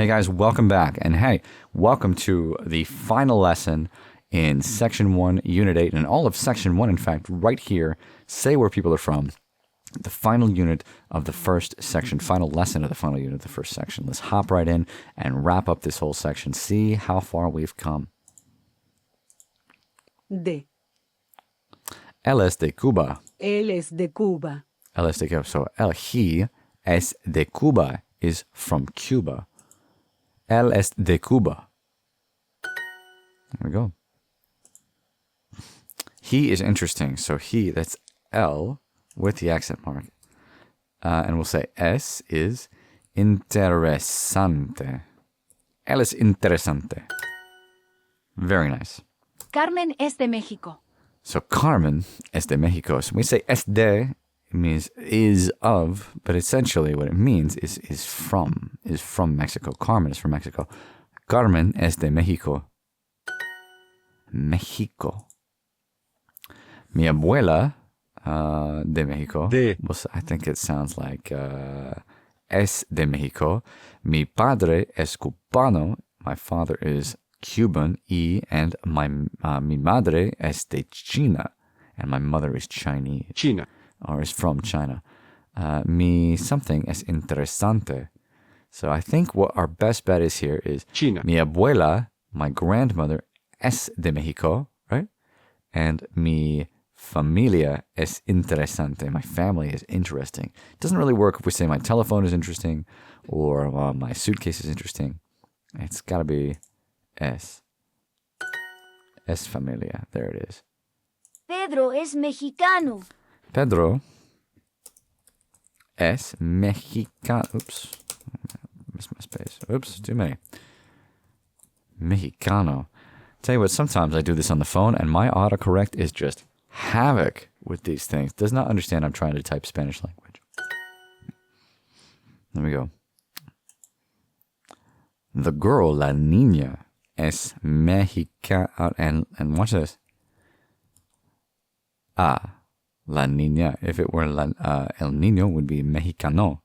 Hey guys, welcome back. And hey, welcome to the final lesson in Section 1, Unit 8, and all of Section 1, in fact, right here. Say where people are from. The final unit of the first section, final lesson of the final unit of the first section. Let's hop right in and wrap up this whole section. See how far we've come. De. Él es de Cuba. Él es de Cuba. Él es de Cuba. So, he es de Cuba is from Cuba. Él es de Cuba. There we go. He is interesting. So he, that's L with the accent mark. And we'll say es is interesante. Él es interesante. Very nice. Carmen es de México. So Carmen es de Mexico. So when we say es de, it means is of, but essentially what it means is from Mexico. Carmen is from Mexico. Carmen es de Mexico. Mexico. Mi abuela de Mexico. Well, I think it sounds like es de Mexico. Mi padre es cubano. My father is Cuban. And mi madre es de China. And my mother is Chinese. China. Or is from China. Mi something es interesante. So I think what our best bet is here is China. Mi abuela, my grandmother, es de Mexico, right? And mi familia es interesante. My family is interesting. It doesn't really work if we say my telephone is interesting or my suitcase is interesting. It's got to be es. Es familia. There it is. Pedro es mexicano. Pedro es mexicano. Oops. Missed my space. Oops, too many. Mexicano. Tell you what, sometimes I do this on the phone and my autocorrect is just havoc with these things. Does not understand I'm trying to type Spanish language. There we go. The girl, la niña, es mexicana. And watch this. La niña. If it were el niño, would be mexicano.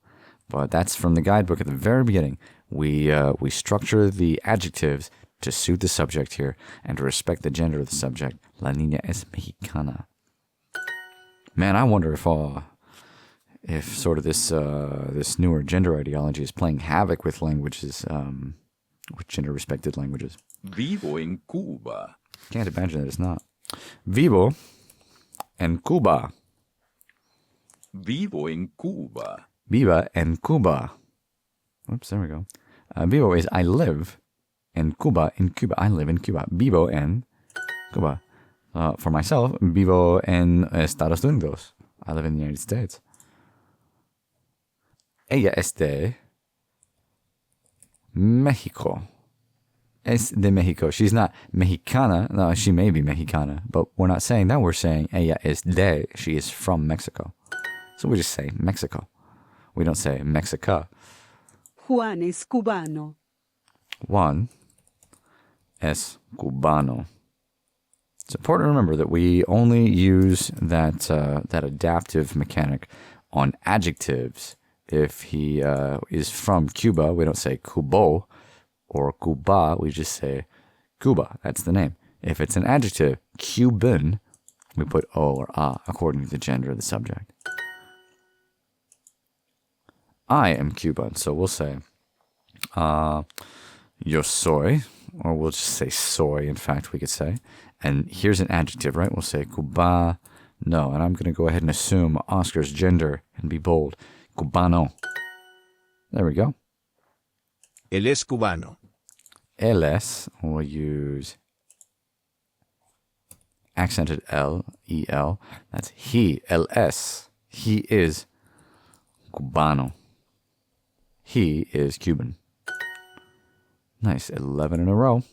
But that's from the guidebook at the very beginning. We structure the adjectives to suit the subject here and to respect the gender of the subject. La niña es mexicana. Man, I wonder if sort of this newer gender ideology is playing havoc with languages, with gender-respected languages. Vivo en Cuba. Can't imagine that it's not. Vivo en Cuba. Vivo en Cuba. Viva en Cuba. Oops, there we go. Vivo is I live, and Cuba in Cuba. I live in Cuba. Vivo en Cuba. For myself, vivo en Estados Unidos. I live in the United States. Ella es de Mexico. Es de Mexico. She's not Mexicana. No, she may be Mexicana, but we're not saying that. We're saying ella es de. She is from Mexico. So we just say Mexico. We don't say Mexica. Juan es cubano. Juan es cubano. It's important to remember that we only use that adaptive mechanic on adjectives. If he is from Cuba, we don't say Cubo or Cuba. We just say Cuba. That's the name. If it's an adjective, Cuban, we put O or A according to the gender of the subject. I am Cuban, so we'll say yo soy, or we'll just say soy, in fact, we could say. And here's an adjective, right? We'll say Cubano, and I'm going to go ahead and assume Oscar's gender and be bold. Cubano. There we go. Él es cubano. Él es, we'll use accented L, E-L. That's he, él es. He is Cubano. He is Cuban. Nice, 11 in a row.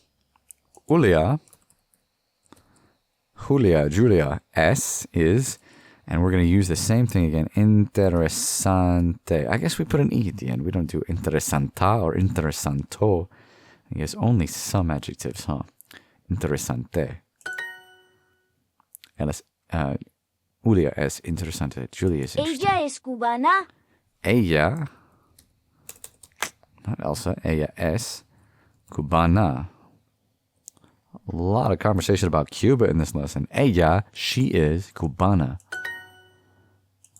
Julia, Julia, S is, and we're going to use the same thing again, interesante. I guess we put an E at the end. We don't do interesanta or interesanto. I guess only some adjectives, huh? Interesante. Julia es interesante. Julia is interesting. Ella es cubana. Ella. not Elsa. Ella es cubana. A lot of conversation about Cuba in this lesson. Ella, she is cubana.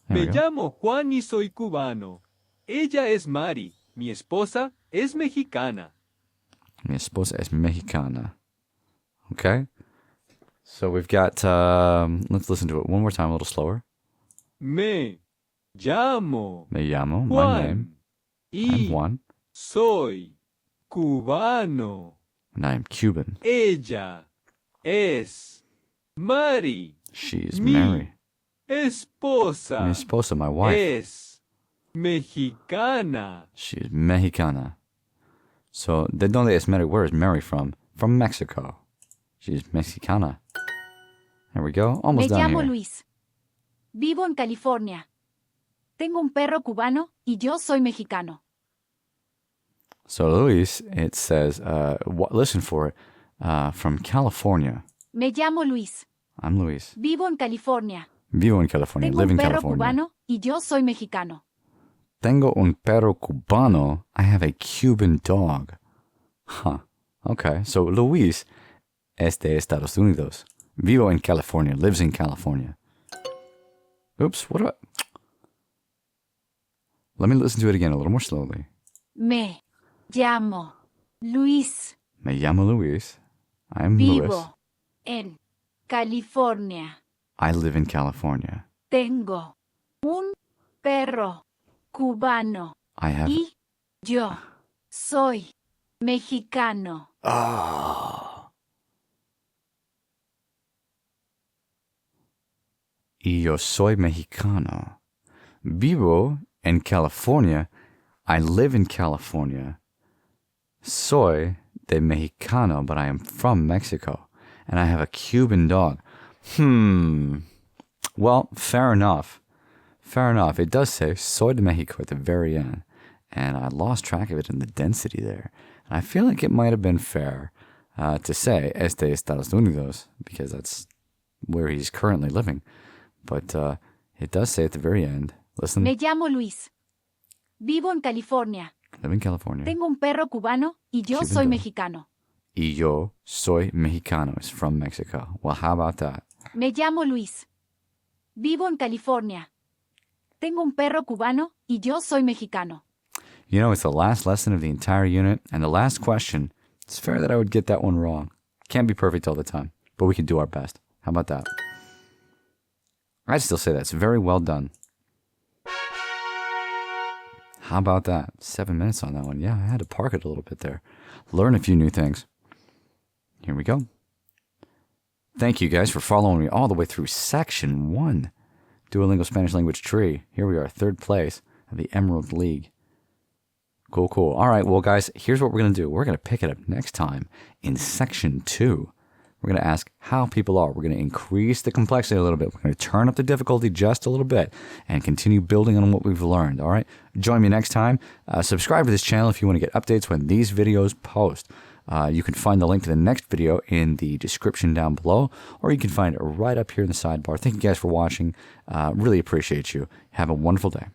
There we Me go. llamo Juan y soy cubano. Ella es Mari. Mi esposa es mexicana. Mi esposa es mexicana. Okay. So we've got, let's listen to it one more time, a little slower. Me llamo Me llamo, my Juan name. I'm y Juan, soy cubano. and I am Cuban. Ella es Mari. She's Mi Mary. esposa Mi esposa, my wife. es mexicana. She's mexicana. So, de donde es Mary? Where is Mary from? From Mexico. She's mexicana. There we go. Me Almost done llamo here. Luis. Vivo en California. Tengo un perro cubano y yo soy mexicano. So, Luis, it says, listen for it, from California. Me llamo Luis. I'm Luis. Vivo en California. Vivo en California. Tengo Live un in perro California. cubano y yo soy mexicano. Tengo un perro cubano. I have a Cuban dog. Huh. Okay. So Luis es de Estados Unidos. Vivo en California. Lives in California. Oops. What do I... Let me listen to it again a little more slowly. Me llamo Luis. Me llamo Luis. I'm Luis. Vivo en California. I live in California. Tengo un perro cubano I have... y yo soy mexicano. Ah. Y yo soy mexicano. Vivo en California. I live in California. Soy de mexicano, but I am from Mexico. And I have a Cuban dog. Well, fair enough. Fair enough. It does say soy de Mexico at the very end. And I lost track of it in the density there. And I feel like it might have been fair to say es de Estados Unidos, because that's where he's currently living. But it does say at the very end, listen, Me llamo Luis. Vivo en California. live in California. Tengo un perro cubano y yo Cuban soy dog. mexicano. Y yo soy mexicano. It's from Mexico. Well, how about that? Me llamo Luis. Vivo en California. Tengo un perro cubano y yo soy mexicano. You know, it's the last lesson of the entire unit, and the last question. It's fair that I would get that one wrong. Can't be perfect all the time, but we can do our best. How about that? I'd still say that's very well done. How about that? 7 minutes on that one. Yeah, I had to park it a little bit there. Learn a few new things. Here we go. Thank you guys for following me all the way through Section 1. Duolingo Spanish Language Tree. Here we are, 3rd place of the Emerald League. Cool, cool. All right, well, guys, here's what we're going to do. We're going to pick it up next time in Section 2. We're going to ask how people are. We're going to increase the complexity a little bit. We're going to turn up the difficulty just a little bit and continue building on what we've learned, all right? Join me next time. Subscribe to this channel if you want to get updates when these videos post. You can find the link to the next video in the description down below, or you can find it right up here in the sidebar. Thank you guys for watching. Really appreciate you. Have a wonderful day.